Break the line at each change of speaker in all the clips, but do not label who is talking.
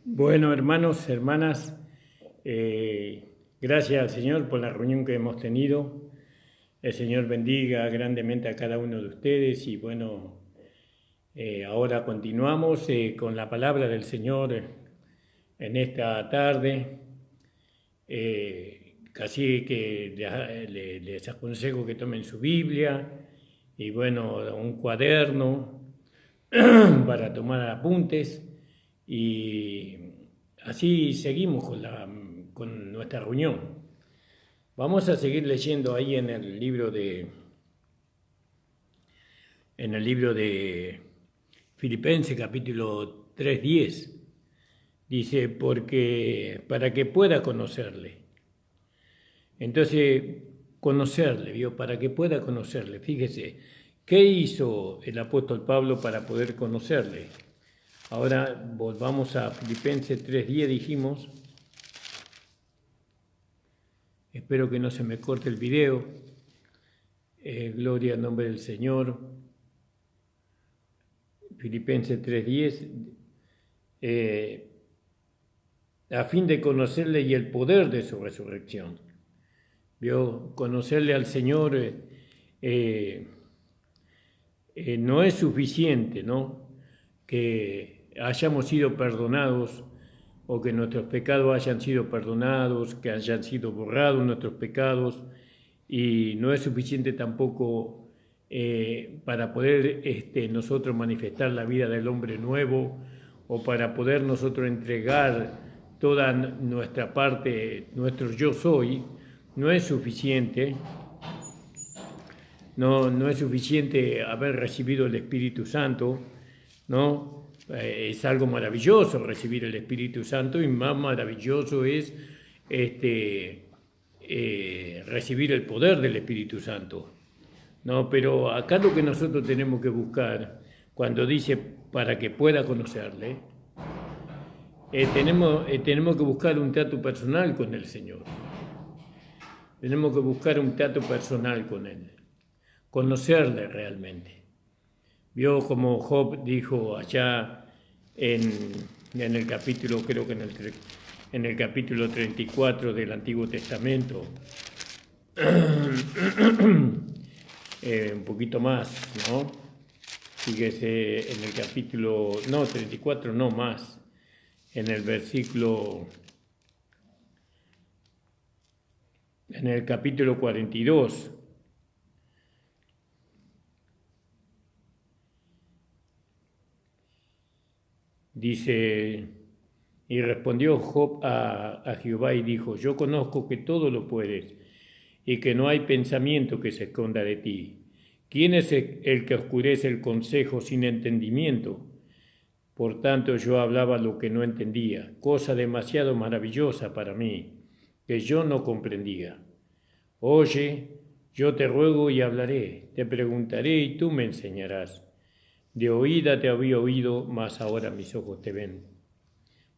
Bueno, hermanos, hermanas, gracias al Señor por la reunión que hemos tenido. El Señor bendiga grandemente a cada uno de ustedes y bueno, ahora continuamos con la palabra del Señor en esta tarde. Casi que les aconsejo que tomen su Biblia y bueno, un cuaderno para tomar apuntes y así seguimos con nuestra reunión. Vamos a seguir leyendo ahí en el libro de Filipenses capítulo 3:10. Dice, porque para que pueda conocerle. Entonces, conocerle, ¿vio? Para que pueda conocerle. Fíjese, ¿qué hizo el apóstol Pablo para poder conocerle? Ahora volvamos a Filipenses 3:10, dijimos. Espero que no se me corte el video. Gloria al nombre del Señor. Filipenses 3:10. A fin de conocerle y el poder de su resurrección. ¿Vio? Conocerle al Señor no es suficiente, ¿no? Que hayamos sido perdonados o que nuestros pecados hayan sido perdonados, que hayan sido borrados nuestros pecados, y no es suficiente tampoco para poder nosotros manifestar la vida del hombre nuevo o para poder nosotros entregar toda nuestra parte, nuestro yo soy, no es suficiente. No es suficiente haber recibido el Espíritu Santo, ¿no? Es algo maravilloso recibir el Espíritu Santo y más maravilloso es recibir el poder del Espíritu Santo, ¿no? Pero acá lo que nosotros tenemos que buscar, cuando dice para que pueda conocerle, tenemos que buscar un trato personal con el Señor. Tenemos que buscar un trato personal con Él, conocerle realmente. Vio como Job dijo allá en el capítulo, creo que en el capítulo 34 del Antiguo Testamento, un poquito más, ¿no? Fíjese en el capítulo, no, 34, no más, en el versículo, en el capítulo 42. Dice, y respondió Job a Jehová y dijo, yo conozco que todo lo puedes y que no hay pensamiento que se esconda de ti. ¿Quién es el que oscurece el consejo sin entendimiento? Por tanto yo hablaba lo que no entendía, cosa demasiado maravillosa para mí, que yo no comprendía. Oye, yo te ruego y hablaré, te preguntaré y tú me enseñarás. De oída te había oído, mas ahora mis ojos te ven.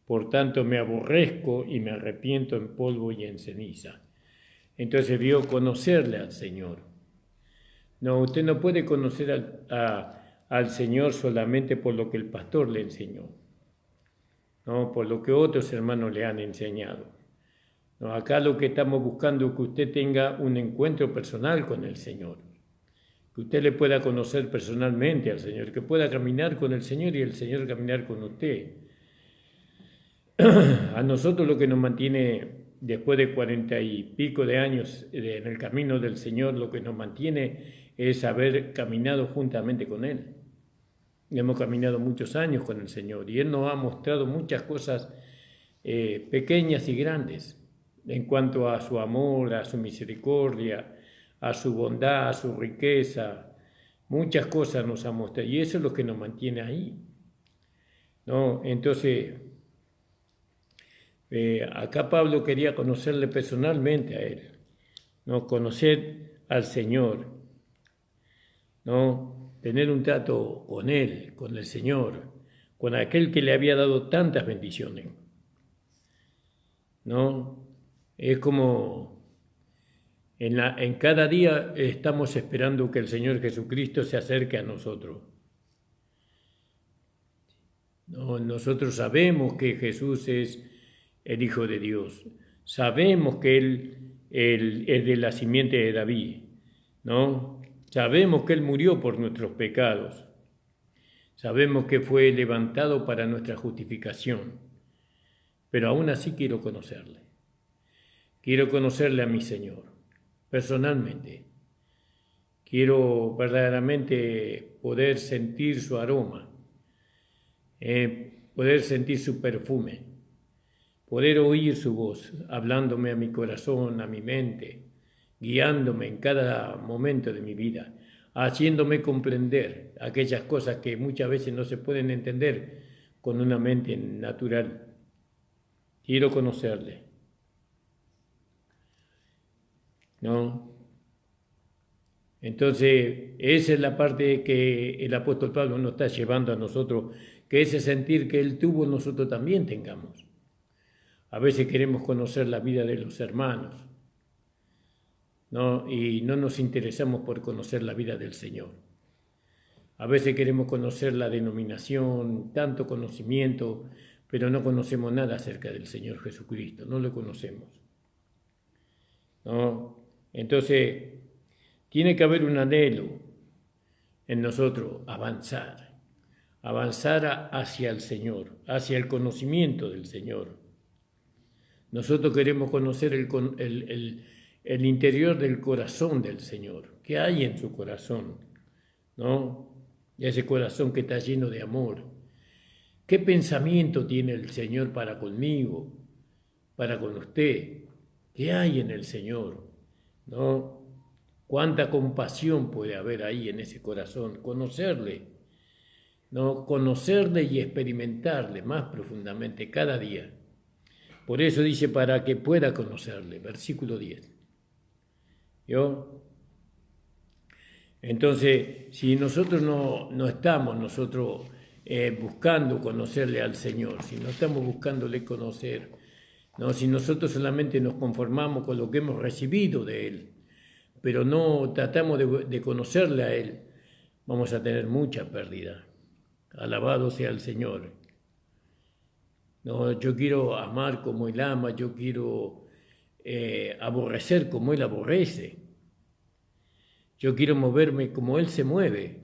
Por tanto me aborrezco y me arrepiento en polvo y en ceniza. Entonces vio conocerle al Señor. No, usted no puede conocer al Señor solamente por lo que el pastor le enseñó, no por lo que otros hermanos le han enseñado. No, acá lo que estamos buscando es que usted tenga un encuentro personal con el Señor, que usted le pueda conocer personalmente al Señor, que pueda caminar con el Señor y el Señor caminar con usted. A nosotros lo que nos mantiene después de 40 y pico de años en el camino del Señor, lo que nos mantiene es haber caminado juntamente con Él. Hemos caminado muchos años con el Señor y Él nos ha mostrado muchas cosas pequeñas y grandes en cuanto a su amor, a su misericordia, a su bondad, a su riqueza. Muchas cosas nos ha mostrado y eso es lo que nos mantiene ahí, ¿no? Entonces, acá Pablo quería conocerle personalmente a Él, ¿no? Conocer al Señor, ¿no? Tener un trato con Él, con el Señor, con aquel que le había dado tantas bendiciones, ¿no? Es como en cada día estamos esperando que el Señor Jesucristo se acerque a nosotros. No, nosotros sabemos que Jesús es el Hijo de Dios. Sabemos que Él es de la simiente de David, ¿no? Sabemos que Él murió por nuestros pecados. Sabemos que fue levantado para nuestra justificación. Pero aún así quiero conocerle. Quiero conocerle a mi Señor, personalmente. Quiero verdaderamente poder sentir su aroma, poder sentir su perfume, poder oír su voz, hablándome a mi corazón, a mi mente, guiándome en cada momento de mi vida, haciéndome comprender aquellas cosas que muchas veces no se pueden entender con una mente natural. Quiero conocerle, ¿no? Entonces, esa es la parte que el apóstol Pablo nos está llevando a nosotros, que ese sentir que él tuvo, nosotros también tengamos. A veces queremos conocer la vida de los hermanos, ¿no? Y no nos interesamos por conocer la vida del Señor. A veces queremos conocer la denominación, tanto conocimiento, pero no conocemos nada acerca del Señor Jesucristo, no lo conocemos, ¿no? Entonces, tiene que haber un anhelo en nosotros, avanzar hacia el Señor, hacia el conocimiento del Señor. Nosotros queremos conocer el interior del corazón del Señor, qué hay en su corazón, ¿no? Ese corazón que está lleno de amor. ¿Qué pensamiento tiene el Señor para conmigo, para con usted? ¿Qué hay en el Señor? ¿No? Cuánta compasión puede haber ahí en ese corazón, conocerle, ¿no? Conocerle y experimentarle más profundamente cada día. Por eso dice, para que pueda conocerle, versículo 10. ¿Yo? Entonces, si nosotros no estamos buscando conocerle al Señor, si no estamos buscándole conocer, ¿no? Si nosotros solamente nos conformamos con lo que hemos recibido de Él, pero no tratamos de conocerle a Él, vamos a tener mucha pérdida. Alabado sea el Señor. No, yo quiero amar como Él ama, yo quiero aborrecer como Él aborrece. Yo quiero moverme como Él se mueve.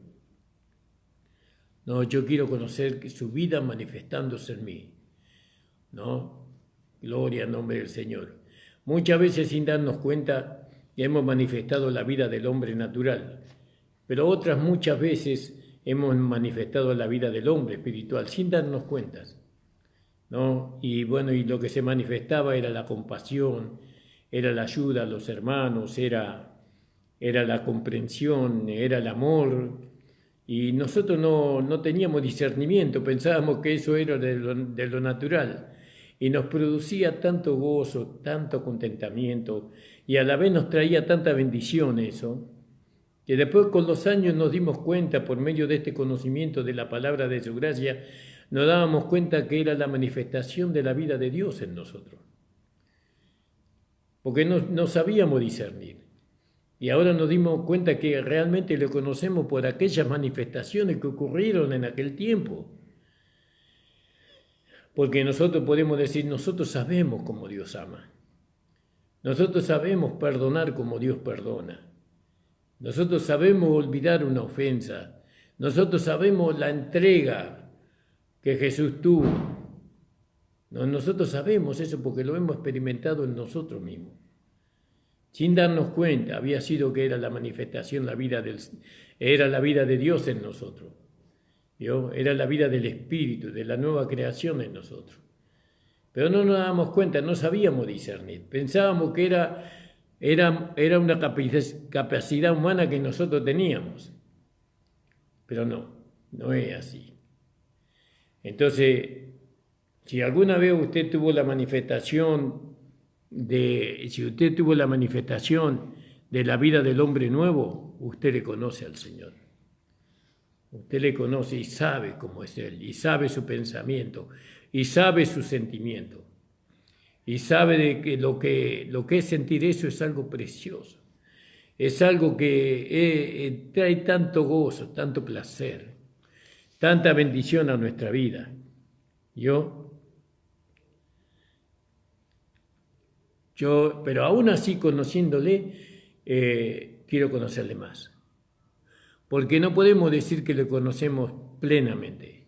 No, yo quiero conocer su vida manifestándose en mí. ¿No? Gloria al nombre del Señor. Muchas veces sin darnos cuenta hemos manifestado la vida del hombre natural, pero otras muchas veces hemos manifestado la vida del hombre espiritual sin darnos cuenta, ¿no? Y bueno, y lo que se manifestaba era la compasión, era la ayuda a los hermanos, era la comprensión, era el amor, y nosotros no teníamos discernimiento, pensábamos que eso era de lo natural, y nos producía tanto gozo, tanto contentamiento, y a la vez nos traía tanta bendición eso, que después con los años nos dimos cuenta, por medio de este conocimiento de la palabra de su gracia, nos dábamos cuenta que era la manifestación de la vida de Dios en nosotros, porque no sabíamos discernir. Y ahora nos dimos cuenta que realmente lo conocemos por aquellas manifestaciones que ocurrieron en aquel tiempo. Porque nosotros podemos decir, nosotros sabemos cómo Dios ama. Nosotros sabemos perdonar como Dios perdona. Nosotros sabemos olvidar una ofensa. Nosotros sabemos la entrega que Jesús tuvo. Nosotros sabemos eso porque lo hemos experimentado en nosotros mismos. Sin darnos cuenta, había sido que era la manifestación, era la vida de Dios en nosotros. ¿Vio? Era la vida del Espíritu, de la nueva creación en nosotros. Pero no nos dábamos cuenta, no sabíamos discernir. Pensábamos que era una capacidad humana que nosotros teníamos. Pero no es así. Entonces, si alguna vez usted tuvo la manifestación de la vida del hombre nuevo, usted le conoce al Señor. Usted le conoce y sabe cómo es Él, y sabe su pensamiento, y sabe su sentimiento, y sabe de que lo que es sentir eso es algo precioso, es algo que trae tanto gozo, tanto placer, tanta bendición a nuestra vida. Pero aún así conociéndole, quiero conocerle más. Porque no podemos decir que le conocemos plenamente.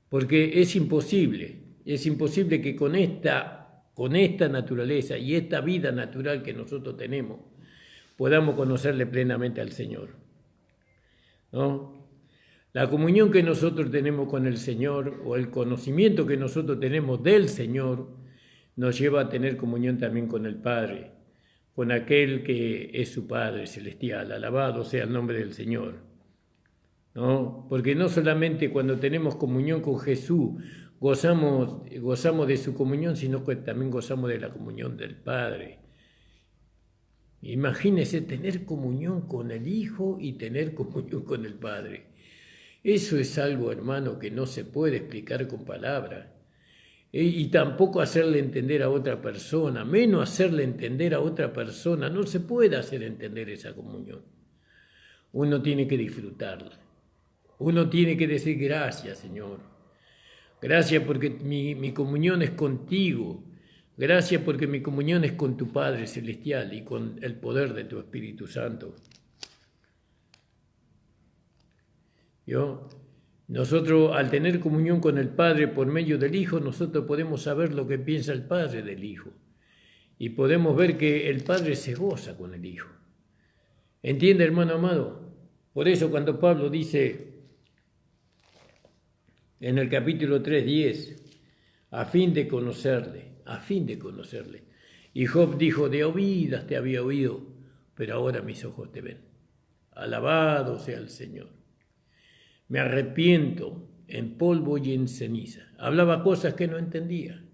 Porque es imposible que con esta naturaleza y esta vida natural que nosotros tenemos, podamos conocerle plenamente al Señor, ¿no? La comunión que nosotros tenemos con el Señor o el conocimiento que nosotros tenemos del Señor nos lleva a tener comunión también con el Padre, con aquel que es su Padre celestial. Alabado sea el nombre del Señor, ¿no? Porque no solamente cuando tenemos comunión con Jesús gozamos de su comunión, sino que también gozamos de la comunión del Padre. Imagínese tener comunión con el Hijo y tener comunión con el Padre. Eso es algo, hermano, que no se puede explicar con palabras. Y tampoco hacerle entender a otra persona, menos hacerle entender a otra persona. No se puede hacer entender esa comunión. Uno tiene que disfrutarla. Uno tiene que decir gracias, Señor. Gracias porque mi comunión es contigo. Gracias porque mi comunión es con tu Padre Celestial y con el poder de tu Espíritu Santo. Nosotros, al tener comunión con el Padre por medio del Hijo, nosotros podemos saber lo que piensa el Padre del Hijo. Y podemos ver que el Padre se goza con el Hijo. ¿Entiende, hermano amado? Por eso cuando Pablo dice en el capítulo 3:10, a fin de conocerle. Y Job dijo, de oídas te había oído, pero ahora mis ojos te ven. Alabado sea el Señor. Me arrepiento en polvo y en ceniza. Hablaba cosas que no entendía.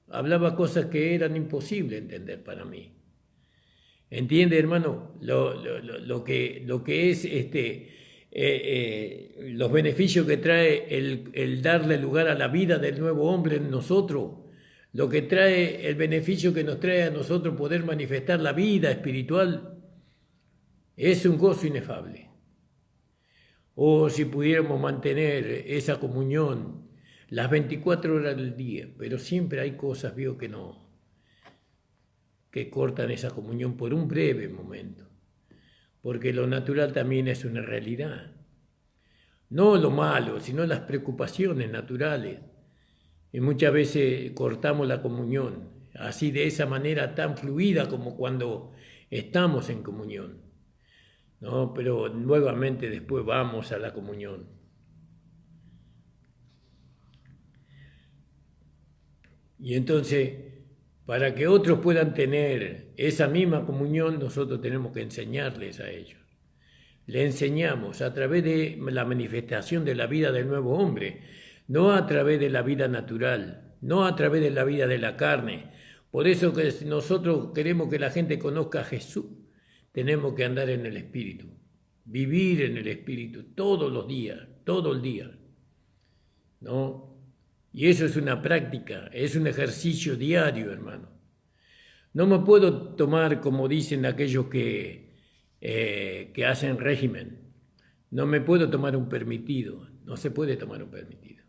Hablaba cosas que eran imposibles entender para mí. ¿Entiende, hermano? Lo que es los beneficios que trae el darle lugar a la vida del nuevo hombre en nosotros, lo que trae el beneficio que nos trae a nosotros poder manifestar la vida espiritual, es un gozo inefable. O si pudiéramos mantener esa comunión las 24 horas del día, pero siempre hay cosas, que cortan esa comunión por un breve momento. Porque lo natural también es una realidad. No lo malo, sino las preocupaciones naturales. Y muchas veces cortamos la comunión, así de esa manera tan fluida como cuando estamos en comunión, ¿no? Pero nuevamente después vamos a la comunión. Y entonces, para que otros puedan tener esa misma comunión, nosotros tenemos que enseñarles a ellos. Le enseñamos a través de la manifestación de la vida del nuevo hombre, no a través de la vida natural, no a través de la vida de la carne. Por eso que nosotros queremos que la gente conozca a Jesús, tenemos que andar en el Espíritu, vivir en el Espíritu todos los días, todo el día, ¿no? Y eso es una práctica, es un ejercicio diario, hermano. No me puedo tomar, como dicen aquellos que hacen régimen. No me puedo tomar un permitido, no se puede tomar un permitido.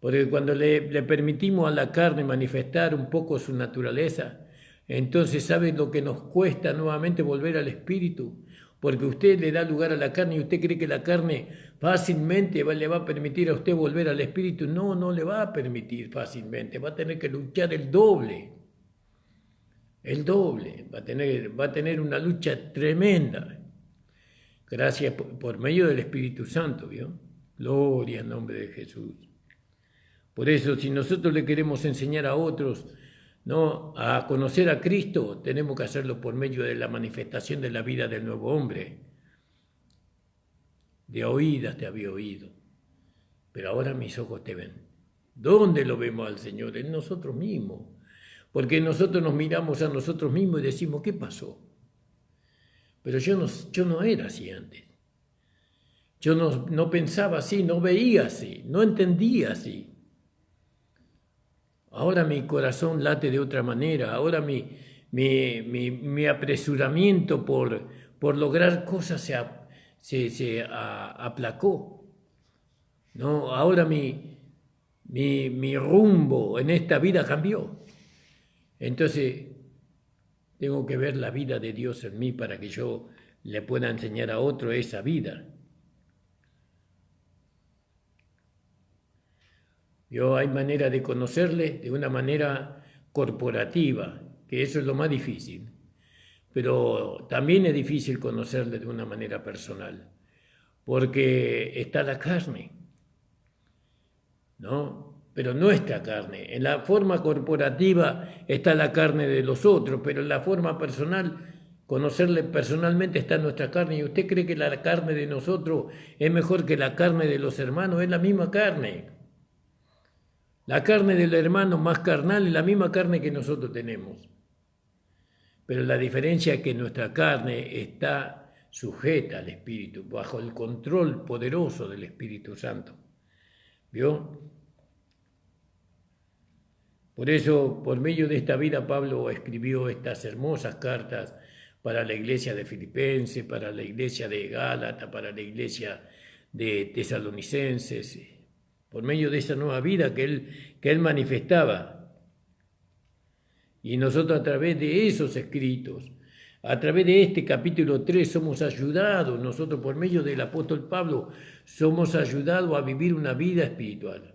Porque cuando le permitimos a la carne manifestar un poco su naturaleza, entonces ¿sabe lo que nos cuesta nuevamente volver al Espíritu? Porque usted le da lugar a la carne y usted cree que la carne fácilmente le va a permitir a usted volver al Espíritu. No, no le va a permitir fácilmente, va a tener que luchar el doble. El doble, va a tener una lucha tremenda. Gracias por medio del Espíritu Santo, ¿vio? Gloria al nombre de Jesús. Por eso, si nosotros le queremos enseñar a otros, ¿no?, a conocer a Cristo, tenemos que hacerlo por medio de la manifestación de la vida del nuevo hombre. De oídas te había oído, pero ahora mis ojos te ven. ¿Dónde lo vemos al Señor? En nosotros mismos. Porque nosotros nos miramos a nosotros mismos y decimos, ¿qué pasó? Pero yo no era así antes. Yo no pensaba así, no veía así, no entendía así. Ahora mi corazón late de otra manera, ahora mi apresuramiento por lograr cosas se aplacó, ¿no? Ahora mi rumbo en esta vida cambió. Entonces, tengo que ver la vida de Dios en mí para que yo le pueda enseñar a otro esa vida. Hay manera de conocerle de una manera corporativa, que eso es lo más difícil. Pero también es difícil conocerle de una manera personal, porque está la carne, ¿no? Pero nuestra carne. En la forma corporativa está la carne de los otros, pero en la forma personal, conocerle personalmente está nuestra carne. ¿Y usted cree que la carne de nosotros es mejor que la carne de los hermanos? Es la misma carne. La carne del hermano más carnal es la misma carne que nosotros tenemos. Pero la diferencia es que nuestra carne está sujeta al Espíritu, bajo el control poderoso del Espíritu Santo. ¿Vio? Por eso, por medio de esta vida, Pablo escribió estas hermosas cartas para la iglesia de Filipenses, para la iglesia de Gálatas, para la iglesia de Tesalonicenses, por medio de esa nueva vida que él manifestaba. Y nosotros a través de esos escritos, a través de este capítulo 3 somos ayudados, nosotros por medio del apóstol Pablo somos ayudados a vivir una vida espiritual.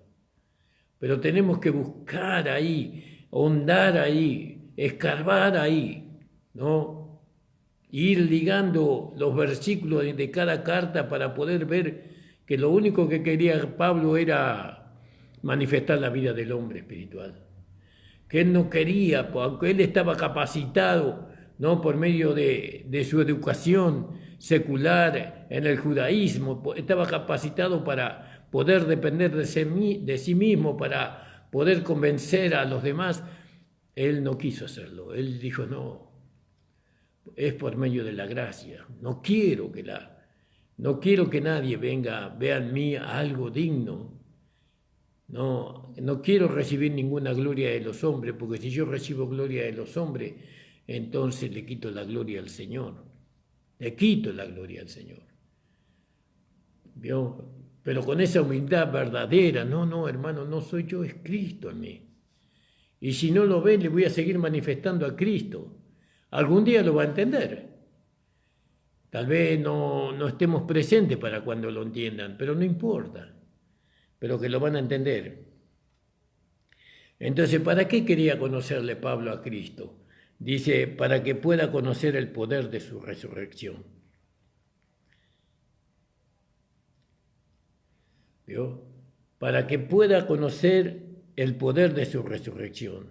Pero tenemos que buscar ahí, ahondar ahí, escarbar ahí, ¿no? Ir ligando los versículos de cada carta para poder ver que lo único que quería Pablo era manifestar la vida del hombre espiritual. Que él no quería, porque él estaba capacitado, ¿no? Por medio de su educación secular en el judaísmo, estaba capacitado para poder depender de sí mismo, para poder convencer a los demás. Él no quiso hacerlo, él dijo, no, es por medio de la gracia, no quiero que nadie vea en mí algo digno. No quiero recibir ninguna gloria de los hombres, porque si yo recibo gloria de los hombres, entonces le quito la gloria al Señor. Le quito la gloria al Señor. ¿Vio? Pero con esa humildad verdadera, no, hermano, no soy yo, es Cristo en mí. Y si no lo ven, le voy a seguir manifestando a Cristo. Algún día lo va a entender. Tal vez no estemos presentes para cuando lo entiendan, pero no importa. Pero que lo van a entender. Entonces, ¿para qué quería conocerle Pablo a Cristo? Dice, para que pueda conocer el poder de su resurrección. ¿Vio? Para que pueda conocer el poder de su resurrección.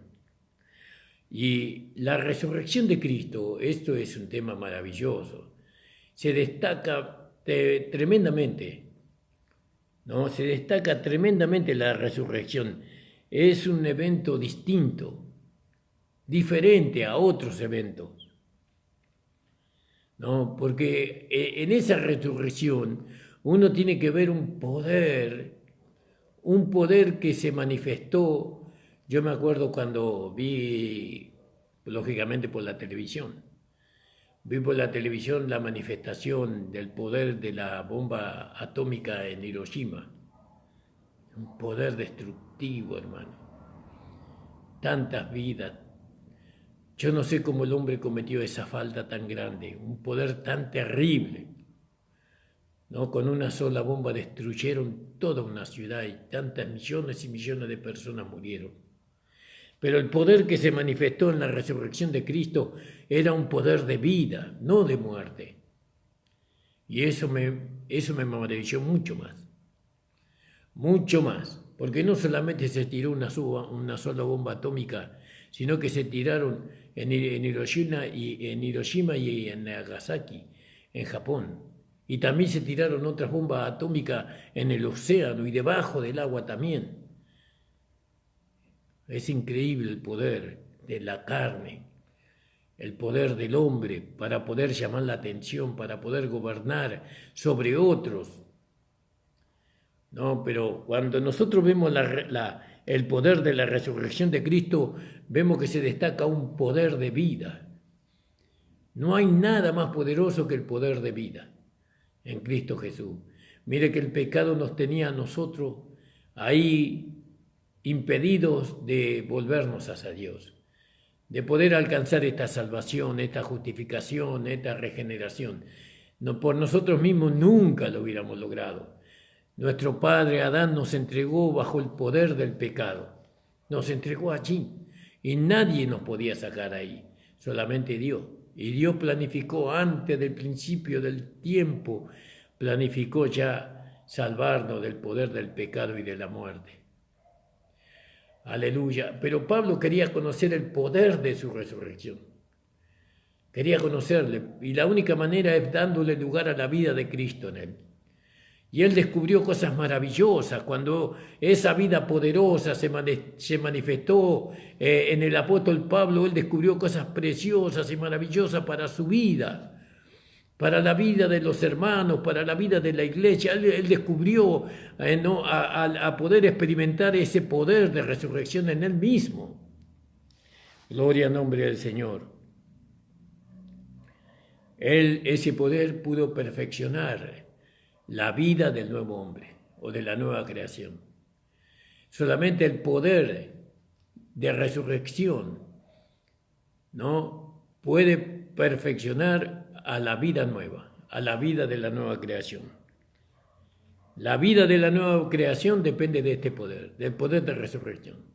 Y la resurrección de Cristo, esto es un tema maravilloso, se destaca tremendamente. ¿No? Se destaca tremendamente la resurrección. Es un evento distinto, diferente a otros eventos. ¿No? Porque en esa resurrección uno tiene que ver un poder que se manifestó. Yo me acuerdo cuando vi, lógicamente por la televisión, la manifestación del poder de la bomba atómica en Hiroshima. Un poder destructivo, hermano. Tantas vidas. Yo no sé cómo el hombre cometió esa falta tan grande, un poder tan terrible. ¿No? Con una sola bomba destruyeron toda una ciudad y tantas millones y millones de personas murieron. Pero el poder que se manifestó en la resurrección de Cristo era un poder de vida, no de muerte. Y eso me maravilló mucho más, porque no solamente se tiró una sola bomba atómica, sino que se tiraron en Hiroshima y en Nagasaki, en Japón. Y también se tiraron otras bombas atómicas en el océano y debajo del agua también. Es increíble el poder de la carne, el poder del hombre para poder llamar la atención, para poder gobernar sobre otros. No, pero cuando nosotros vemos el poder de la resurrección de Cristo, vemos que se destaca un poder de vida. No hay nada más poderoso que el poder de vida en Cristo Jesús. Mire que el pecado nos tenía a nosotros ahí impedidos de volvernos hacia Dios, de poder alcanzar esta salvación, esta justificación, esta regeneración. No, por nosotros mismos nunca lo hubiéramos logrado. Nuestro padre Adán nos entregó bajo el poder del pecado. Nos entregó allí y nadie nos podía sacar ahí, solamente Dios. Y Dios planificó antes del principio del tiempo, planificó ya salvarnos del poder del pecado y de la muerte. Aleluya. Pero Pablo quería conocer el poder de su resurrección. Quería conocerle. Y la única manera es dándole lugar a la vida de Cristo en él. Y él descubrió cosas maravillosas cuando esa vida poderosa se manifestó en el apóstol Pablo. Él descubrió cosas preciosas y maravillosas para su vida, para la vida de los hermanos, para la vida de la iglesia. Él descubrió a poder experimentar ese poder de resurrección en él mismo. Gloria al nombre del Señor. Él, ese poder, pudo perfeccionar la vida del nuevo hombre o de la nueva creación. Solamente el poder de resurrección no puede perfeccionar a la vida nueva, a la vida de la nueva creación. La vida de la nueva creación depende de este poder, del poder de resurrección.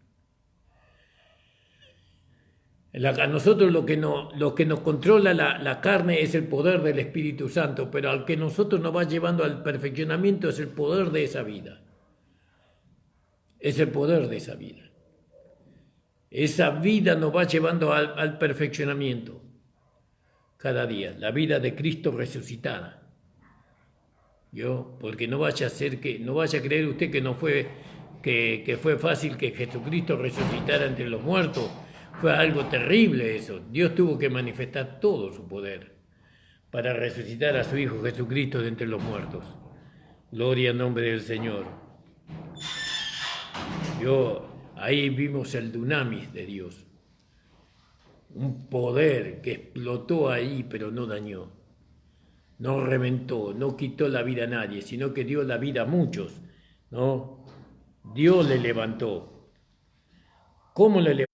A nosotros lo que nos controla la carne es el poder del Espíritu Santo, pero al que nosotros nos va llevando al perfeccionamiento es el poder de esa vida. Es el poder de esa vida. Esa vida nos va llevando al perfeccionamiento cada día, la vida de Cristo resucitada. Porque no vaya a creer usted que fue fácil que Jesucristo resucitara entre los muertos. Fue algo terrible eso. Dios tuvo que manifestar todo su poder para resucitar a su Hijo Jesucristo de entre los muertos. Gloria al nombre del Señor. Ahí vimos el dunamis de Dios. Un poder que explotó ahí, pero no dañó. No reventó, no quitó la vida a nadie, sino que dio la vida a muchos, ¿no? Dios le levantó. ¿Cómo le levantó?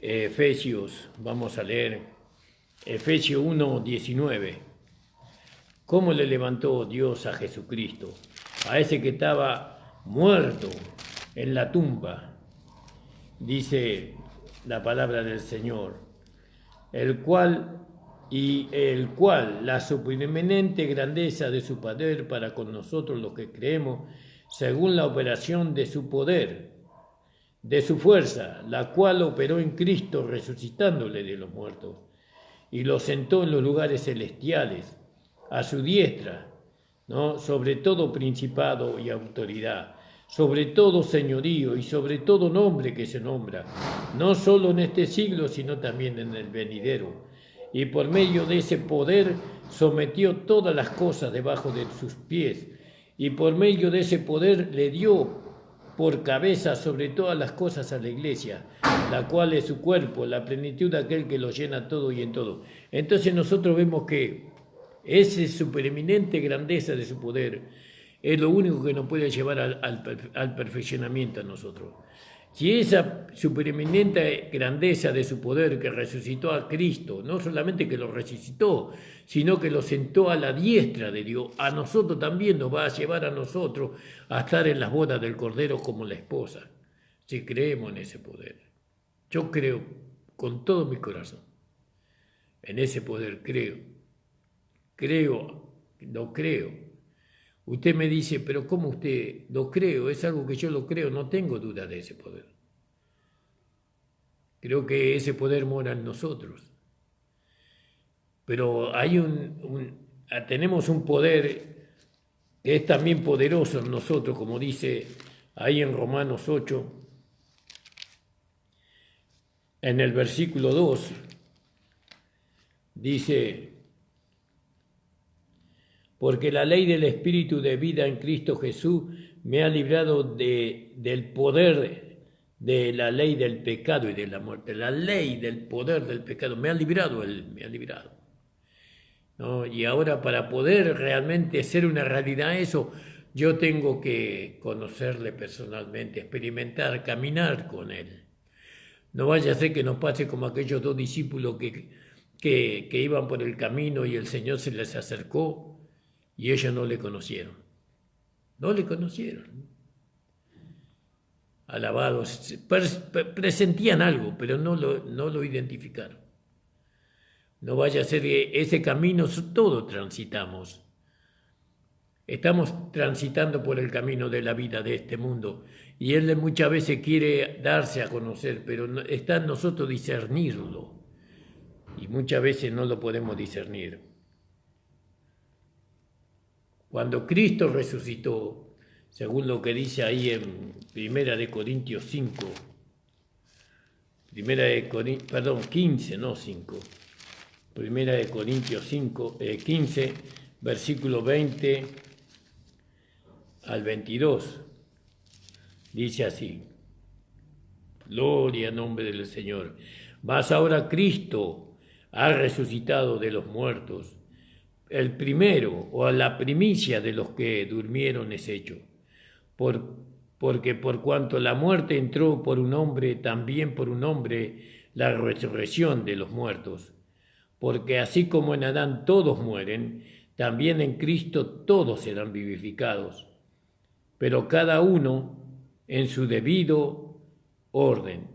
Efesios, vamos a leer, Efesios 1:19. ¿Cómo le levantó Dios a Jesucristo? A ese que estaba muerto en la tumba, dice la palabra del Señor, el cual la supereminente grandeza de su poder para con nosotros los que creemos, según la operación de su poder, de su fuerza, la cual operó en Cristo resucitándole de los muertos, y lo sentó en los lugares celestiales, a su diestra, ¿no? Sobre todo principado y autoridad, sobre todo señorío y sobre todo nombre que se nombra, no solo en este siglo, sino también en el venidero. Y por medio de ese poder sometió todas las cosas debajo de sus pies, y por medio de ese poder le dio por cabeza sobre todas las cosas a la iglesia, la cual es su cuerpo, la plenitud de aquel que lo llena todo y en todo. Entonces nosotros vemos que esa supereminente grandeza de su poder es lo único que nos puede llevar al perfeccionamiento a nosotros. Si esa supereminente grandeza de su poder que resucitó a Cristo, no solamente que lo resucitó, sino que lo sentó a la diestra de Dios, a nosotros también nos va a llevar a nosotros a estar en las bodas del Cordero como la esposa, si creemos en ese poder. Yo creo con todo mi corazón, en ese poder lo creo. Usted me dice, pero ¿cómo usted lo creo? Es algo que yo lo creo, no tengo duda de ese poder. Creo que ese poder mora en nosotros. Pero tenemos un poder que es también poderoso en nosotros, como dice ahí en Romanos 8, en el versículo 2, dice: porque la ley del Espíritu de vida en Cristo Jesús me ha librado del poder de la ley del pecado y de la muerte. La ley del poder del pecado me ha librado, Él me ha librado. ¿no? Y ahora para poder realmente ser una realidad eso, yo tengo que conocerle personalmente, experimentar, caminar con él. No vaya a ser que nos pase como aquellos dos discípulos que iban por el camino y el Señor se les acercó y ellos no le conocieron. No le conocieron. Alabados, presentían algo, pero no lo identificaron. No vaya a ser que ese camino todo transitamos. Estamos transitando por el camino de la vida de este mundo y Él muchas veces quiere darse a conocer, pero está en nosotros discernirlo y muchas veces no lo podemos discernir. Cuando Cristo resucitó, según lo que dice ahí en 1 Corintios 5, 15, no 5, 1 Corintios 15, versículo 20 al 22, dice así: Gloria al nombre del Señor. Mas ahora Cristo ha resucitado de los muertos, el primero o la primicia de los que durmieron es hecho. Porque por cuanto la muerte entró por un hombre, también por un hombre la resurrección de los muertos. Porque así como en Adán todos mueren, también en Cristo todos serán vivificados, pero cada uno en su debido orden.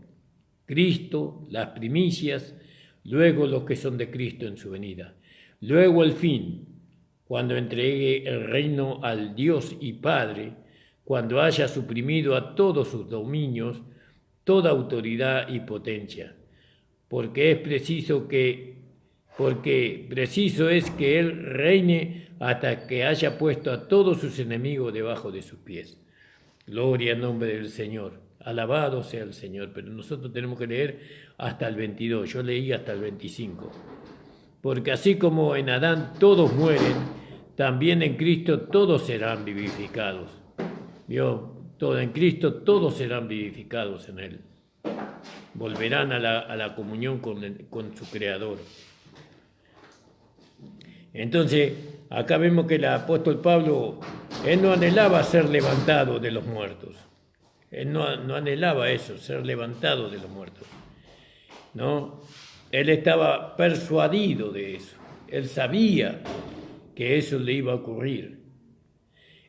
Cristo, las primicias, luego los que son de Cristo en su venida. Luego el fin, cuando entregue el reino al Dios y Padre, cuando haya suprimido a todos sus dominios, toda autoridad y potencia, porque preciso es que Él reine hasta que haya puesto a todos sus enemigos debajo de sus pies. Gloria al nombre del Señor. Alabado sea el Señor. Pero nosotros tenemos que leer hasta el 22. Yo leí hasta el 25. Porque así como en Adán todos mueren, también en Cristo todos serán vivificados. ¿Vio? En Cristo todos serán vivificados en Él. Volverán a la comunión con su Creador. Entonces, acá vemos que el apóstol Pablo, él no anhelaba ser levantado de los muertos. Él no anhelaba eso, ser levantado de los muertos. ¿No? Él estaba persuadido de eso. Él sabía que eso le iba a ocurrir.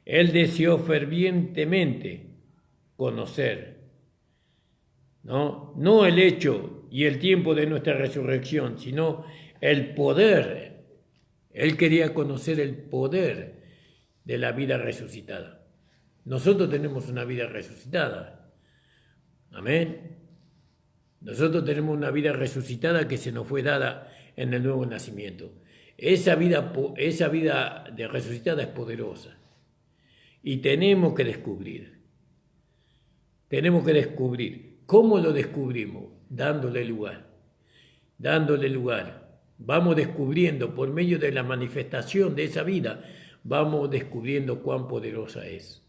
Él deseó fervientemente conocer, no el hecho y el tiempo de nuestra resurrección, sino el poder. Él quería conocer el poder de la vida resucitada. Nosotros tenemos una vida resucitada. Amén. Nosotros tenemos una vida resucitada que se nos fue dada en el nuevo nacimiento. Esa vida de resucitada es poderosa. Y tenemos que descubrir. ¿Cómo lo descubrimos? Dándole lugar. Vamos descubriendo por medio de la manifestación de esa vida, vamos descubriendo cuán poderosa es.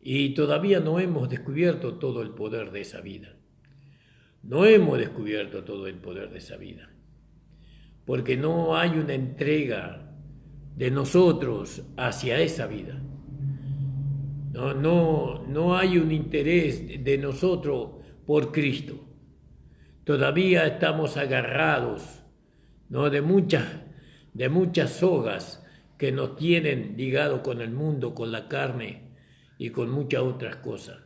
Y todavía no hemos descubierto todo el poder de esa vida. Porque no hay una entrega de nosotros hacia esa vida. No hay un interés de nosotros por Cristo. Todavía estamos agarrados, de muchas sogas que nos tienen ligados con el mundo, con la carne y con muchas otras cosas.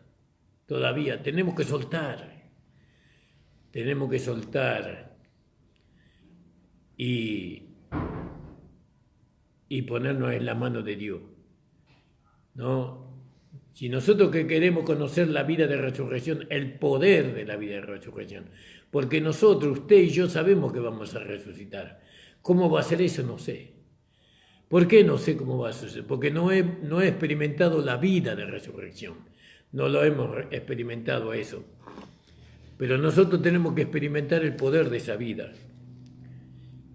Todavía tenemos que soltar y ponernos en la mano de Dios, ¿no? Si nosotros que queremos conocer la vida de resurrección, el poder de la vida de resurrección, porque nosotros, usted y yo sabemos que vamos a resucitar. ¿Cómo va a ser eso? No sé. ¿Por qué no sé cómo va a suceder? Porque no he experimentado la vida de resurrección. No lo hemos experimentado eso. Pero nosotros tenemos que experimentar el poder de esa vida.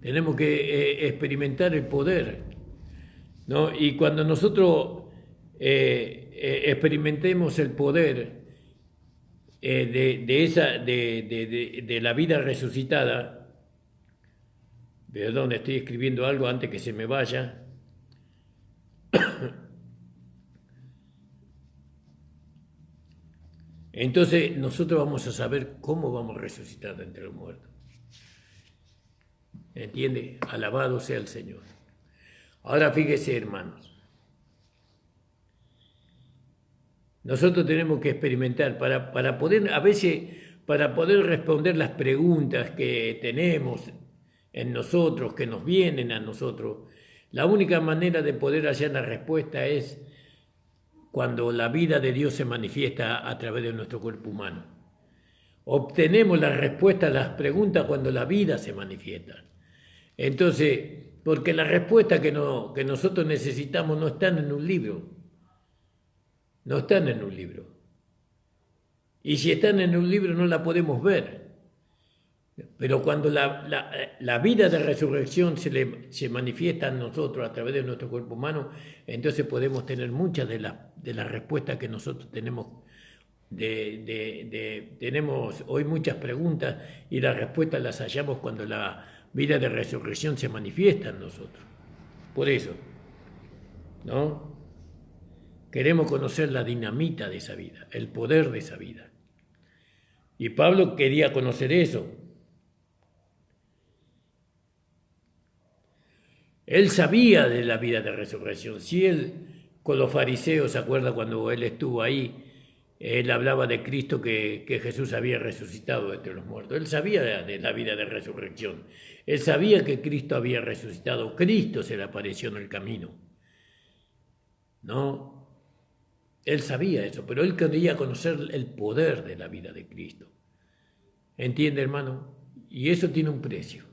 Tenemos que experimentar el poder, ¿no? Y cuando nosotros experimentemos el poder de la vida resucitada, Perdón, estoy escribiendo algo antes que se me vaya. Entonces nosotros vamos a saber cómo vamos a resucitar de entre los muertos. ¿Entiende? Alabado sea el Señor. Ahora fíjese, hermanos. Nosotros tenemos que experimentar para poder, a veces, para poder responder las preguntas que tenemos en nosotros, que nos vienen a nosotros. La única manera de poder hallar la respuesta es cuando la vida de Dios se manifiesta a través de nuestro cuerpo humano. Obtenemos la respuesta a las preguntas cuando la vida se manifiesta. Entonces, porque las respuestas que nosotros necesitamos no están en un libro. No están en un libro. Y si están en un libro no la podemos ver. Pero cuando la vida de resurrección se manifiesta en nosotros a través de nuestro cuerpo humano, entonces podemos tener muchas de las respuestas que nosotros tenemos. Tenemos hoy muchas preguntas y las respuestas las hallamos cuando la vida de resurrección se manifiesta en nosotros. Por eso, ¿no? Queremos conocer la dinamita de esa vida, el poder de esa vida. Y Pablo quería conocer eso. Él sabía de la vida de resurrección. Si él, con los fariseos, ¿se acuerda cuando él estuvo ahí? Él hablaba de Cristo, que Jesús había resucitado entre los muertos. Él sabía de la vida de resurrección. Él sabía que Cristo había resucitado. Cristo se le apareció en el camino. ¿No? Él sabía eso, pero él quería conocer el poder de la vida de Cristo. ¿Entiende, hermano? Y eso tiene un precio.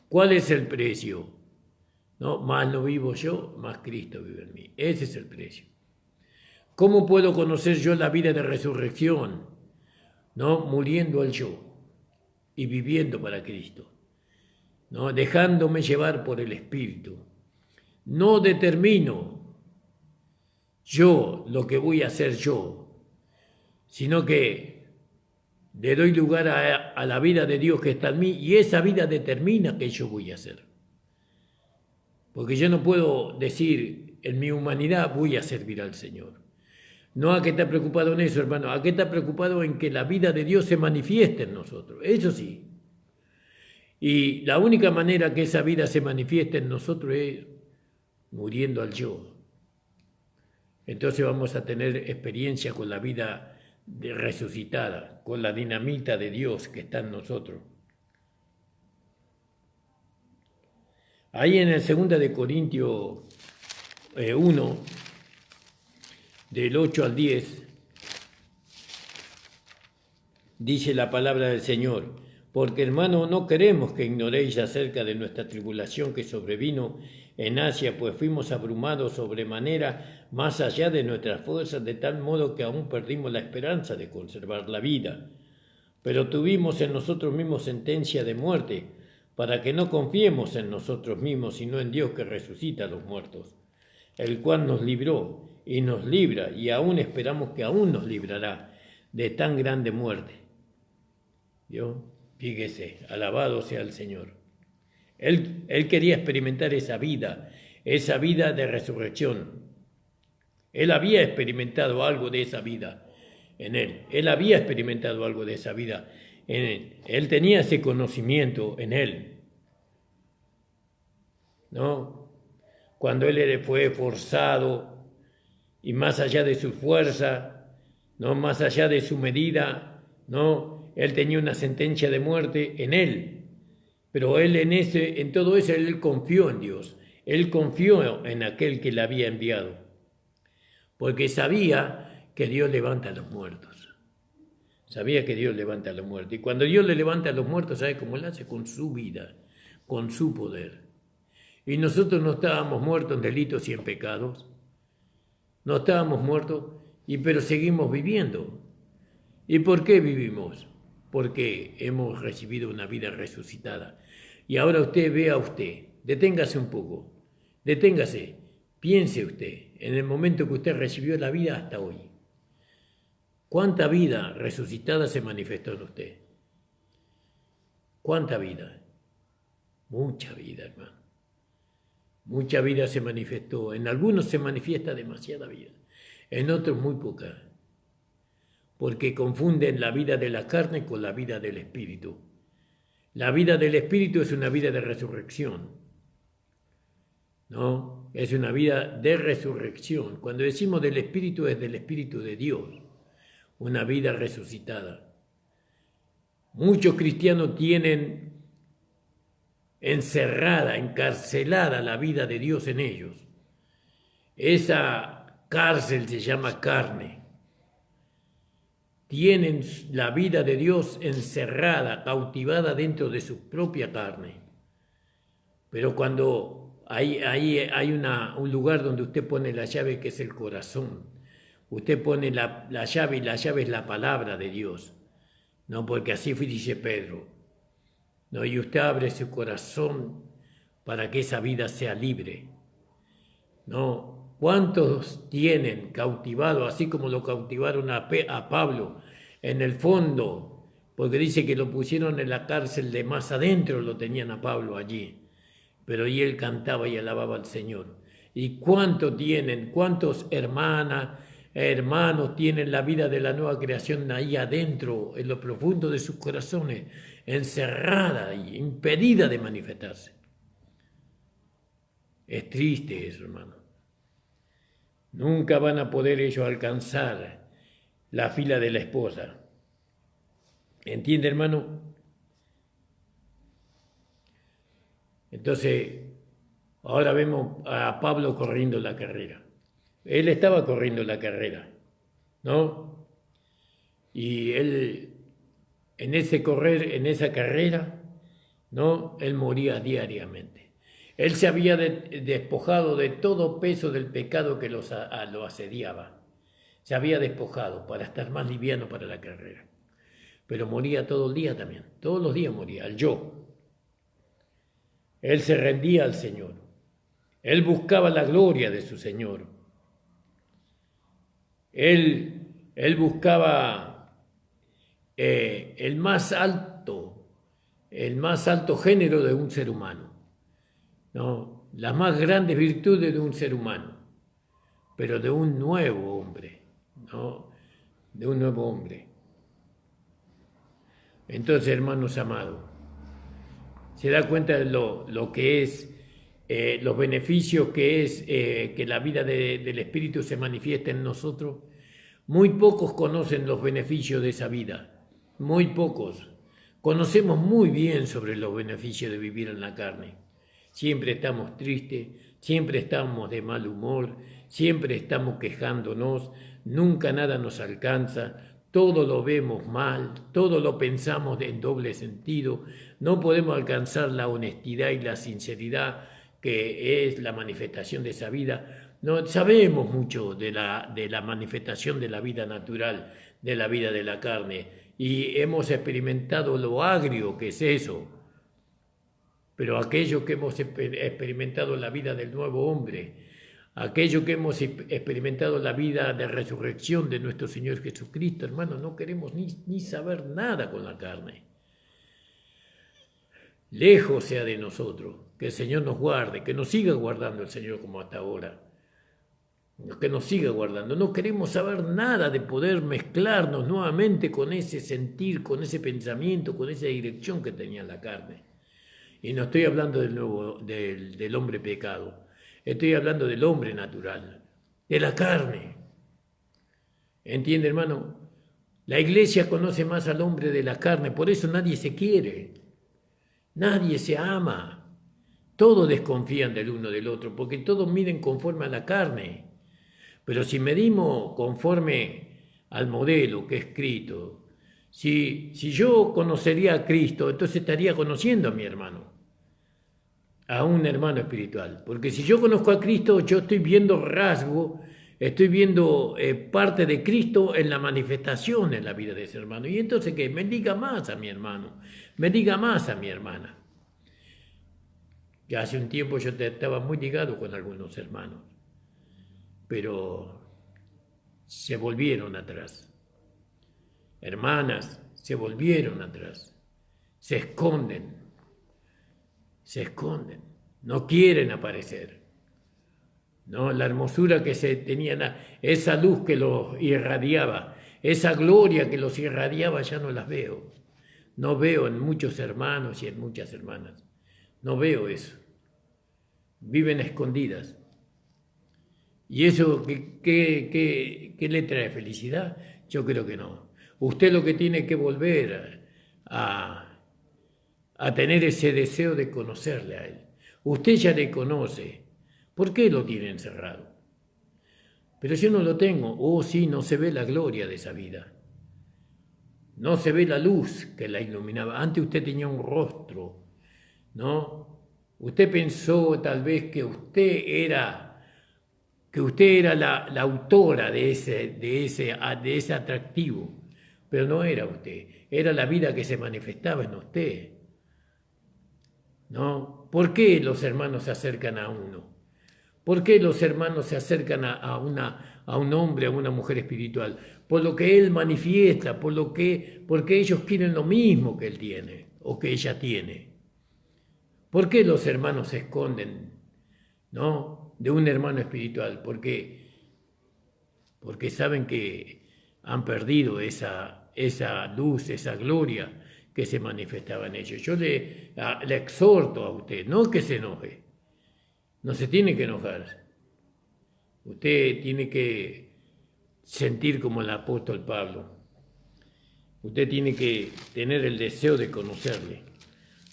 ¿Cuál es el precio? No, más no vivo yo, más Cristo vive en mí. Ese es el precio. ¿Cómo puedo conocer yo la vida de resurrección? No, muriendo al yo y viviendo para Cristo. No, dejándome llevar por el Espíritu. No determino yo lo que voy a hacer yo, sino que le doy lugar a la vida de Dios que está en mí y esa vida determina qué yo voy a hacer. Porque yo no puedo decir en mi humanidad voy a servir al Señor. No a que está preocupado en eso, hermano, a que está preocupado en que la vida de Dios se manifieste en nosotros, eso sí. Y la única manera que esa vida se manifieste en nosotros es muriendo al yo. Entonces vamos a tener experiencia con la vida resucitada, con la dinamita de Dios que está en nosotros. Ahí en el 2 de Corintios 1, del 8 al 10, dice la palabra del Señor: porque, hermano, no queremos que ignoréis acerca de nuestra tribulación que sobrevino en Asia, pues fuimos abrumados sobremanera más allá de nuestras fuerzas, de tal modo que aún perdimos la esperanza de conservar la vida. Pero tuvimos en nosotros mismos sentencia de muerte, para que no confiemos en nosotros mismos, sino en Dios que resucita a los muertos, el cual nos libró y nos libra, y aún esperamos que aún nos librará de tan grande muerte. ¿Vio? Fíjese, alabado sea el Señor. Él quería experimentar esa vida de resurrección. Él había experimentado algo de esa vida en él. Él había experimentado algo de esa vida en él. Él tenía ese conocimiento en él. ¿No? Cuando él fue forzado y más allá de su fuerza, no más allá de su medida, no, él tenía una sentencia de muerte en él. Pero él en todo eso él confió en Dios. Él confió en aquel que le había enviado. Porque sabía que Dios levanta a los muertos. Sabía que Dios levanta a los muertos. Y cuando Dios le levanta a los muertos, ¿sabe cómo lo hace? Con su vida, con su poder. Y nosotros no estábamos muertos en delitos y en pecados. No estábamos muertos, pero seguimos viviendo. ¿Y por qué vivimos? Porque hemos recibido una vida resucitada. Y ahora usted vea usted, deténgase un poco, deténgase, piense usted en el momento que usted recibió la vida hasta hoy. ¿Cuánta vida resucitada se manifestó en usted? ¿Cuánta vida? Mucha vida, hermano. Mucha vida se manifestó. En algunos se manifiesta demasiada vida, en otros muy poca, porque confunden la vida de la carne con la vida del espíritu. La vida del espíritu es una vida de resurrección, ¿no? Es una vida de resurrección. Cuando decimos del espíritu, es del espíritu de Dios, una vida resucitada. Muchos cristianos tienen encerrada, encarcelada la vida de Dios en ellos. Esa cárcel se llama carne. Tienen la vida de Dios encerrada, cautivada dentro de su propia carne. Pero cuando hay un lugar donde usted pone la llave, que es el corazón, usted pone la llave, y la llave es la palabra de Dios, ¿no? Porque así dice Pedro, ¿no? Y usted abre su corazón para que esa vida sea libre, ¿no? ¿Cuántos tienen cautivado, así como lo cautivaron a Pablo en el fondo? Porque dice que lo pusieron en la cárcel de más adentro, lo tenían a Pablo allí. Pero y él cantaba y alababa al Señor. ¿Y cuántos hermanos tienen la vida de la nueva creación ahí adentro, en lo profundo de sus corazones, encerrada y impedida de manifestarse? Es triste eso, hermano. Nunca van a poder ellos alcanzar la fila de la esposa. ¿Entiende, hermano? Entonces, ahora vemos a Pablo corriendo la carrera. Él estaba corriendo la carrera, ¿no? Y él, en ese correr, en esa carrera, ¿no? Él moría diariamente. Él se había despojado de todo peso del pecado que lo asediaba. Se había despojado para estar más liviano para la carrera. Pero moría todo el día también. Todos los días moría, al yo. Él se rendía al Señor. Él buscaba la gloria de su Señor. Él buscaba el más alto género de un ser humano, ¿no? Las más grandes virtudes de un ser humano, pero de un nuevo hombre, ¿no? De un nuevo hombre. Entonces, hermanos amados, se da cuenta de lo que es, los beneficios que es que la vida del Espíritu se manifiesta en nosotros. Muy pocos conocen los beneficios de esa vida, muy pocos. Conocemos muy bien sobre los beneficios de vivir en la carne. Siempre estamos tristes, siempre estamos de mal humor, siempre estamos quejándonos, nunca nada nos alcanza, todo lo vemos mal, todo lo pensamos en doble sentido, no podemos alcanzar la honestidad y la sinceridad que es la manifestación de esa vida. No sabemos mucho de la manifestación de la vida natural, de la vida de la carne, y hemos experimentado lo agrio que es eso. Pero aquello que hemos experimentado la vida del nuevo hombre, aquello que hemos experimentado la vida de resurrección de nuestro Señor Jesucristo, hermano, no queremos ni saber nada con la carne. Lejos sea de nosotros, que el Señor nos guarde, que nos siga guardando el Señor como hasta ahora, que nos siga guardando. No queremos saber nada de poder mezclarnos nuevamente con ese sentir, con ese pensamiento, con esa dirección que tenía la carne. Y no estoy hablando del hombre pecado, estoy hablando del hombre natural, de la carne. ¿Entiende, hermano? La iglesia conoce más al hombre de la carne, por eso nadie se quiere, nadie se ama. Todos desconfían del uno del otro, porque todos miden conforme a la carne. Pero si medimos conforme al modelo que es Cristo, si yo conocería a Cristo, entonces estaría conociendo a mi hermano, a un hermano espiritual. Porque si yo conozco a Cristo, yo estoy viendo rasgo, estoy viendo parte de Cristo en la manifestación en la vida de ese hermano. Y entonces que me diga más a mi hermano, me diga más a mi hermana. Ya hace un tiempo yo estaba muy ligado con algunos hermanos, pero se volvieron atrás. Hermanas se volvieron atrás, se esconden, se esconden, no quieren aparecer. ¿No? La hermosura que se tenían, esa luz que los irradiaba, esa gloria que los irradiaba, ya no las veo. No veo en muchos hermanos y en muchas hermanas. No veo eso. Viven escondidas. ¿Y eso qué le trae felicidad? Yo creo que no. Usted lo que tiene que volver a tener ese deseo de conocerle a Él. Usted ya le conoce. ¿Por qué lo tiene encerrado? Pero yo no lo tengo. Oh, sí, no se ve la gloria de esa vida. No se ve la luz que la iluminaba. Antes usted tenía un rostro, ¿no? Usted pensó tal vez que usted era la autora de ese atractivo, pero no era usted. Era la vida que se manifestaba en usted, ¿no? ¿Por qué los hermanos se acercan a uno? ¿Por qué los hermanos se acercan a un hombre, a una mujer espiritual? Por lo que él manifiesta, porque ellos quieren lo mismo que él tiene o que ella tiene. ¿Por qué los hermanos se esconden, ¿no?, de un hermano espiritual? Porque saben que han perdido esa luz, esa gloria que se manifestaba en ellos. Yo le exhorto a usted, no que se enoje. No se tiene que enojar. Usted tiene que sentir como el apóstol Pablo. Usted tiene que tener el deseo de conocerle.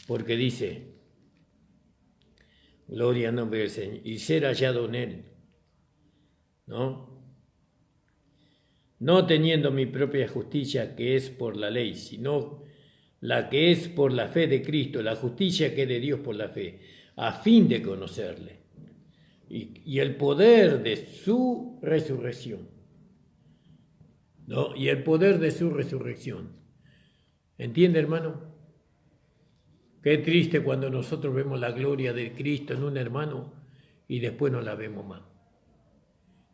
Porque dice, gloria al nombre del Señor, y ser hallado en Él. ¿No? No teniendo mi propia justicia que es por la ley, sino la que es por la fe de Cristo, la justicia que es de Dios por la fe, a fin de conocerle. Y el poder de su resurrección. ¿No? Y el poder de su resurrección. ¿Entiende, hermano? Qué triste cuando nosotros vemos la gloria de Cristo en un hermano y después no la vemos más.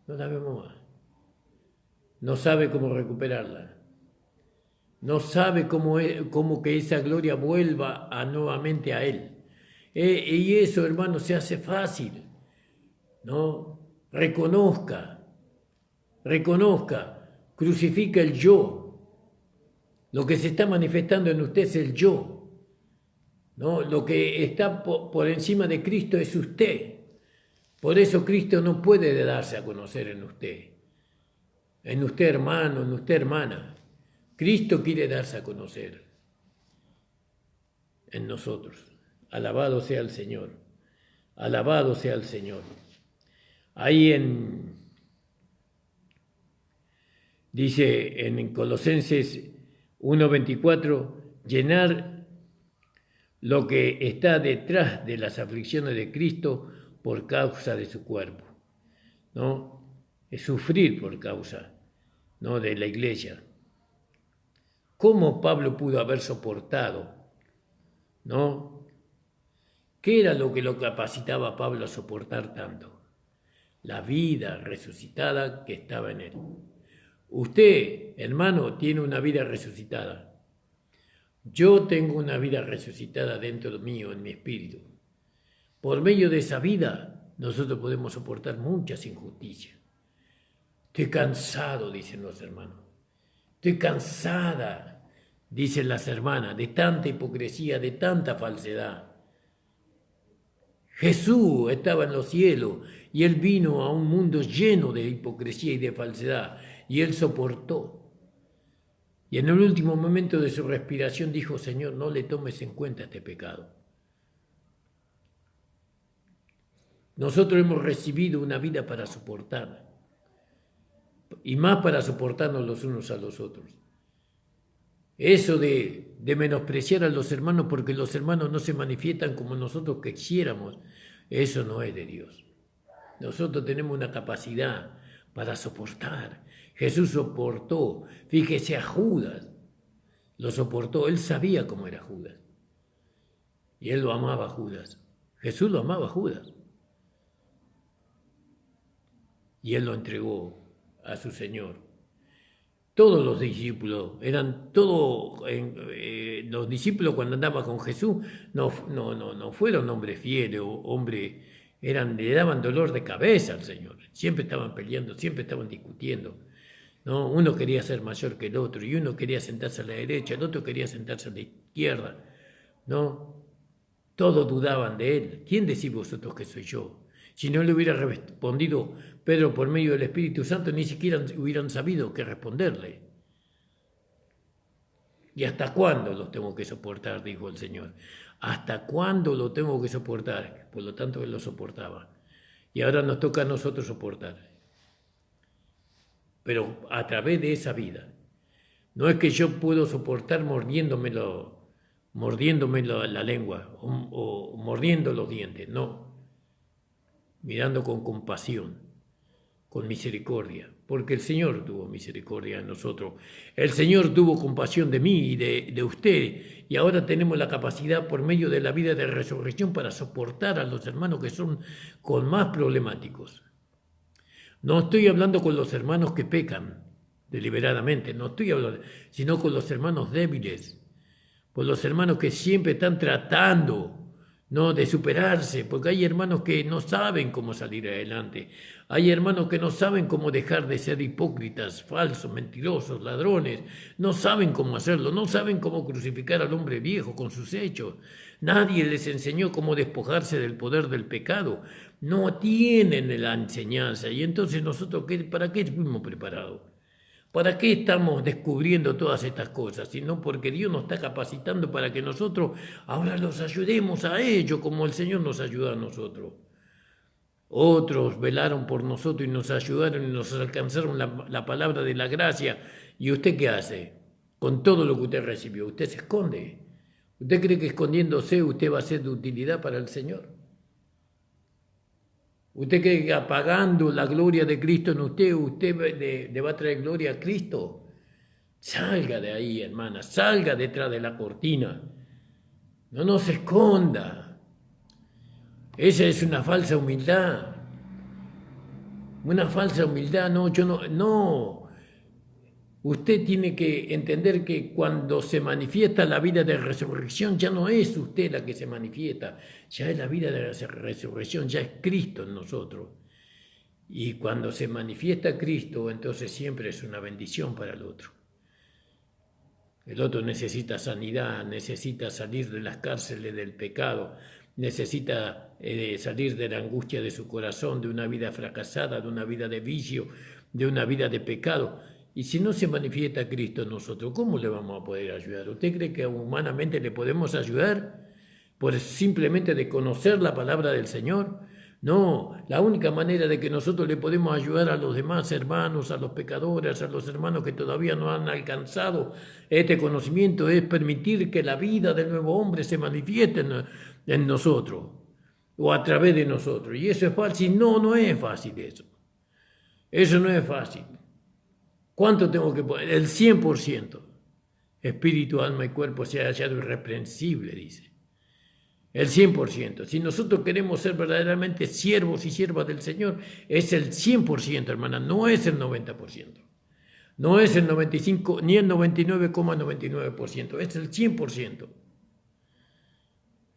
No la vemos más. No sabe cómo recuperarla. No sabe cómo que esa gloria vuelva nuevamente a Él. Y eso, hermano, se hace fácil. ¿No? Reconozca, crucifica el yo. Lo que se está manifestando en usted es el yo, ¿no? Lo que está por encima de Cristo es usted. Por eso Cristo no puede darse a conocer en usted hermano, en usted hermana. Cristo quiere darse a conocer en nosotros. Alabado sea el Señor, alabado sea el Señor. Ahí dice en Colosenses 1:24, llenar lo que está detrás de las aflicciones de Cristo por causa de su cuerpo, ¿no? Es sufrir por causa, ¿no?, de la iglesia. ¿Cómo Pablo pudo haber soportado, ¿no? ¿Qué era lo que lo capacitaba a Pablo a soportar tanto? La vida resucitada que estaba en él. Usted, hermano, tiene una vida resucitada. Yo tengo una vida resucitada dentro mío, en mi espíritu. Por medio de esa vida, nosotros podemos soportar muchas injusticias. Estoy cansado, dicen los hermanos. Estoy cansada, dicen las hermanas, de tanta hipocresía, de tanta falsedad. Jesús estaba en los cielos y Él vino a un mundo lleno de hipocresía y de falsedad y Él soportó. Y en el último momento de su respiración dijo, Señor, no le tomes en cuenta este pecado. Nosotros hemos recibido una vida para soportar y más para soportarnos los unos a los otros. Eso de menospreciar a los hermanos porque los hermanos no se manifiestan como nosotros quisiéramos, eso no es de Dios. Nosotros tenemos una capacidad para soportar. Jesús soportó. Fíjese a Judas, lo soportó. Él sabía cómo era Judas. Y él lo amaba a Judas. Jesús lo amaba a Judas. Y él lo entregó a su Señor. Todos los discípulos, eran todos, los discípulos cuando andaban con Jesús no fueron hombres fieles o hombres, le daban dolor de cabeza al Señor. Siempre estaban peleando, siempre estaban discutiendo. ¿No? Uno quería ser mayor que el otro y uno quería sentarse a la derecha, el otro quería sentarse a la izquierda. ¿No? Todos dudaban de él. ¿Quién decís vosotros que soy yo? Si no le hubiera respondido Pedro por medio del Espíritu Santo, ni siquiera hubieran sabido qué responderle. ¿Y hasta cuándo los tengo que soportar?, dijo el Señor. ¿Hasta cuándo lo tengo que soportar? Por lo tanto, él lo soportaba. Y ahora nos toca a nosotros soportar. Pero a través de esa vida. No es que yo puedo soportar mordiéndome la lengua o mordiendo los dientes, no. Mirando con compasión, con misericordia, porque el Señor tuvo misericordia de nosotros. El Señor tuvo compasión de mí y de usted, y ahora tenemos la capacidad por medio de la vida de resurrección para soportar a los hermanos que son con más problemáticos. No estoy hablando con los hermanos que pecan deliberadamente, no estoy hablando, sino con los hermanos débiles, por los hermanos que siempre están tratando, ¿no?, de superarse, porque hay hermanos que no saben cómo salir adelante, hay hermanos que no saben cómo dejar de ser hipócritas, falsos, mentirosos, ladrones, no saben cómo hacerlo, no saben cómo crucificar al hombre viejo con sus hechos. Nadie les enseñó cómo despojarse del poder del pecado, no tienen la enseñanza, y entonces nosotros, ¿para qué fuimos preparados? ¿Para qué estamos descubriendo todas estas cosas? Sino porque Dios nos está capacitando para que nosotros ahora los ayudemos a ellos como el Señor nos ayuda a nosotros. Otros velaron por nosotros y nos ayudaron y nos alcanzaron la palabra de la gracia. ¿Y usted qué hace? Con todo lo que usted recibió, usted se esconde. ¿Usted cree que escondiéndose usted va a ser de utilidad para el Señor? ¿Usted cree que apagando la gloria de Cristo en usted le va a traer gloria a Cristo? Salga de ahí, hermana, salga detrás de la cortina. No se esconda. Esa es una falsa humildad. Una falsa humildad, no. Usted tiene que entender que cuando se manifiesta la vida de resurrección, ya no es usted la que se manifiesta, ya es la vida de la resurrección, ya es Cristo en nosotros. Y cuando se manifiesta Cristo, entonces siempre es una bendición para el otro. El otro necesita sanidad, necesita salir de las cárceles del pecado, necesita salir de la angustia de su corazón, de una vida fracasada, de una vida de vicio, de una vida de pecado. Y si no se manifiesta Cristo en nosotros, ¿cómo le vamos a poder ayudar? ¿Usted cree que humanamente le podemos ayudar por simplemente de conocer la palabra del Señor? No, la única manera de que nosotros le podemos ayudar a los demás hermanos, a los pecadores, a los hermanos que todavía no han alcanzado este conocimiento es permitir que la vida del nuevo hombre se manifieste en nosotros o a través de nosotros. Y eso es fácil. No es fácil eso. Eso no es fácil. ¿Cuánto tengo que poner? El 100%. Espíritu, alma y cuerpo sea hallado irreprensible, dice. El 100%. Si nosotros queremos ser verdaderamente siervos y siervas del Señor, es el 100%, hermana, no es el 90%. No es el 95, ni el 99,99%, es el 100%.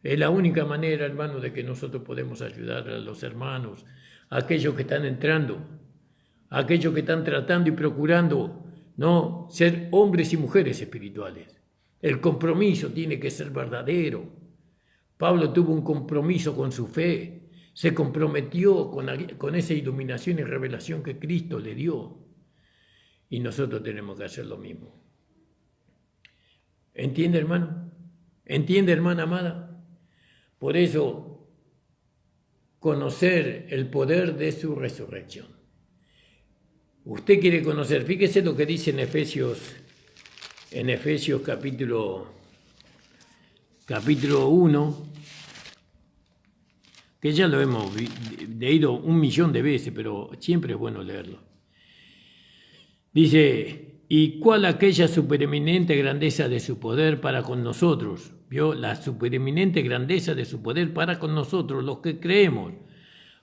Es la única manera, hermano, de que nosotros podemos ayudar a los hermanos, a aquellos que están entrando, a aquellos que están tratando y procurando, ¿no?, ser hombres y mujeres espirituales. El compromiso tiene que ser verdadero. Pablo tuvo un compromiso con su fe, se comprometió con esa iluminación y revelación que Cristo le dio. Y nosotros tenemos que hacer lo mismo. ¿Entiende, hermano? ¿Entiende, hermana amada? Por eso, conocer el poder de su resurrección. Usted quiere conocer, fíjese lo que dice en Efesios capítulo 1, que ya lo hemos leído 1.000.000 de veces, pero siempre es bueno leerlo. Dice, ¿y cuál aquella supereminente grandeza de su poder para con nosotros? ¿Vio? La supereminente grandeza de su poder para con nosotros, los que creemos,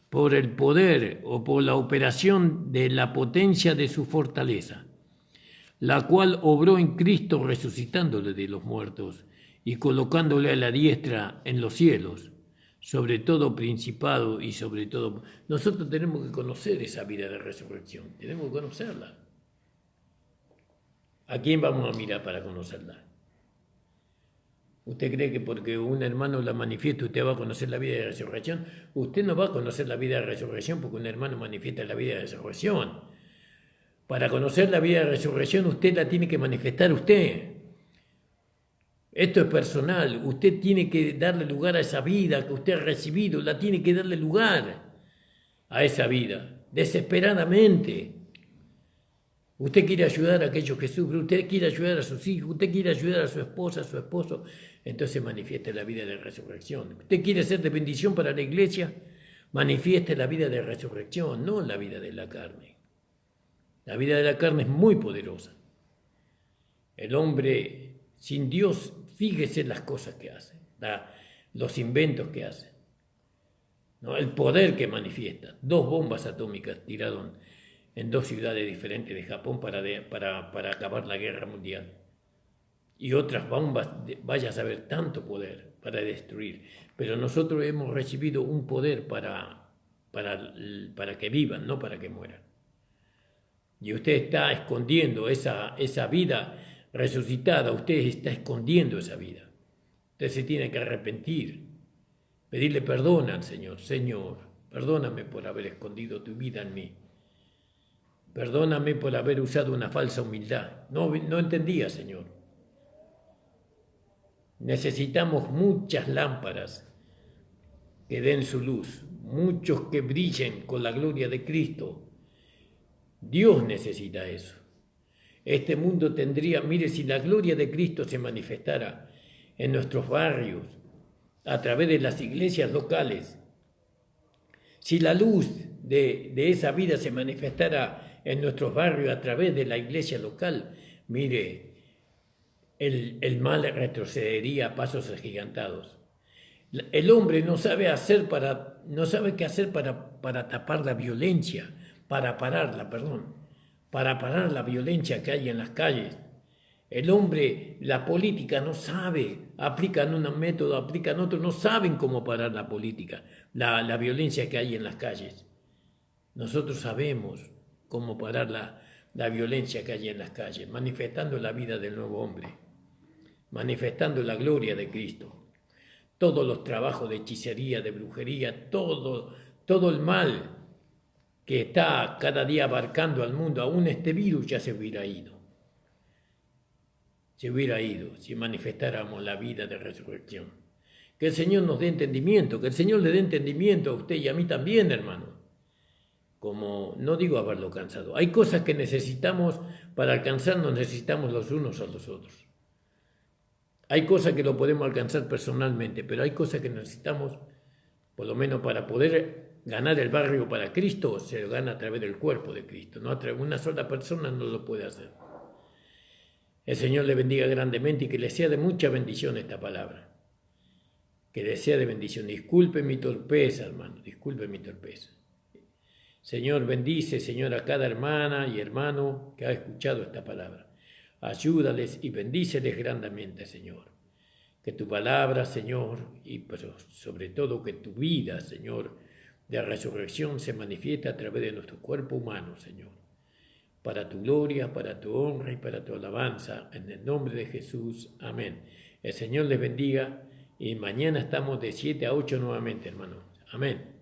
por el poder o por la operación de la potencia de su fortaleza. la cual obró en Cristo resucitándole de los muertos y colocándole a la diestra en los cielos, sobre todo principado y sobre todo... Nosotros tenemos que conocer esa vida de resurrección, tenemos que conocerla. ¿A quién vamos a mirar para conocerla? ¿Usted cree que porque un hermano la manifiesta usted va a conocer la vida de resurrección? Usted no va a conocer la vida de resurrección porque un hermano manifiesta la vida de resurrección. Para conocer la vida de resurrección usted la tiene que manifestar usted. Esto es personal, usted tiene que darle lugar a esa vida que usted ha recibido, la tiene que darle lugar a esa vida, desesperadamente. Usted quiere ayudar a aquellos que sufren, usted quiere ayudar a sus hijos, usted quiere ayudar a su esposa, a su esposo, entonces manifieste la vida de resurrección. Usted quiere ser de bendición para la iglesia, manifieste la vida de resurrección, no la vida de la carne. La vida de la carne es muy poderosa. El hombre sin Dios, fíjese las cosas que hace, los inventos que hace, ¿no? El poder que manifiesta. 2 bombas atómicas tiraron en 2 ciudades diferentes de Japón para acabar la guerra mundial. Y otras bombas, vaya a saber, tanto poder para destruir. Pero nosotros hemos recibido un poder para que vivan, no para que mueran. Y usted está escondiendo esa vida resucitada, usted está escondiendo esa vida. Usted se tiene que arrepentir, pedirle perdón al Señor. Señor, perdóname por haber escondido tu vida en mí. Perdóname por haber usado una falsa humildad. No entendía, Señor. Necesitamos muchas lámparas que den su luz, muchos que brillen con la gloria de Cristo. Dios necesita eso. Este mundo tendría, mire, si la gloria de Cristo se manifestara en nuestros barrios, a través de las iglesias locales, si la luz de esa vida se manifestara en nuestros barrios a través de la iglesia local, mire, el mal retrocedería a pasos agigantados. El hombre no sabe qué hacer para tapar la violencia, para parar la violencia que hay en las calles. El hombre, la política no sabe, aplican un método, aplican otro, no saben cómo parar la política, la violencia que hay en las calles. Nosotros sabemos cómo parar la violencia que hay en las calles, manifestando la vida del nuevo hombre, manifestando la gloria de Cristo. Todos los trabajos de hechicería, de brujería, todo el mal que está cada día abarcando al mundo, aún este virus ya se hubiera ido. Se hubiera ido si manifestáramos la vida de resurrección. Que el Señor nos dé entendimiento, que el Señor le dé entendimiento a usted y a mí también, hermano. Como no digo haberlo alcanzado. Hay cosas que necesitamos, para alcanzarnos necesitamos los unos a los otros. Hay cosas que lo podemos alcanzar personalmente, pero hay cosas que necesitamos, por lo menos para poder ganar el barrio para Cristo, se lo gana a través del cuerpo de Cristo. No a través de una sola persona no lo puede hacer. El Señor le bendiga grandemente y que le sea de mucha bendición esta palabra. Que le sea de bendición. Disculpe mi torpeza, hermano, disculpe mi torpeza. Señor, bendice, Señor, a cada hermana y hermano que ha escuchado esta palabra. Ayúdales y bendíceles grandemente, Señor. Que tu palabra, Señor, y pero sobre todo que tu vida, Señor, de resurrección se manifieste a través de nuestro cuerpo humano, Señor. Para tu gloria, para tu honra y para tu alabanza, en el nombre de Jesús. Amén. El Señor les bendiga y mañana estamos de 7 a 8 nuevamente, hermanos. Amén.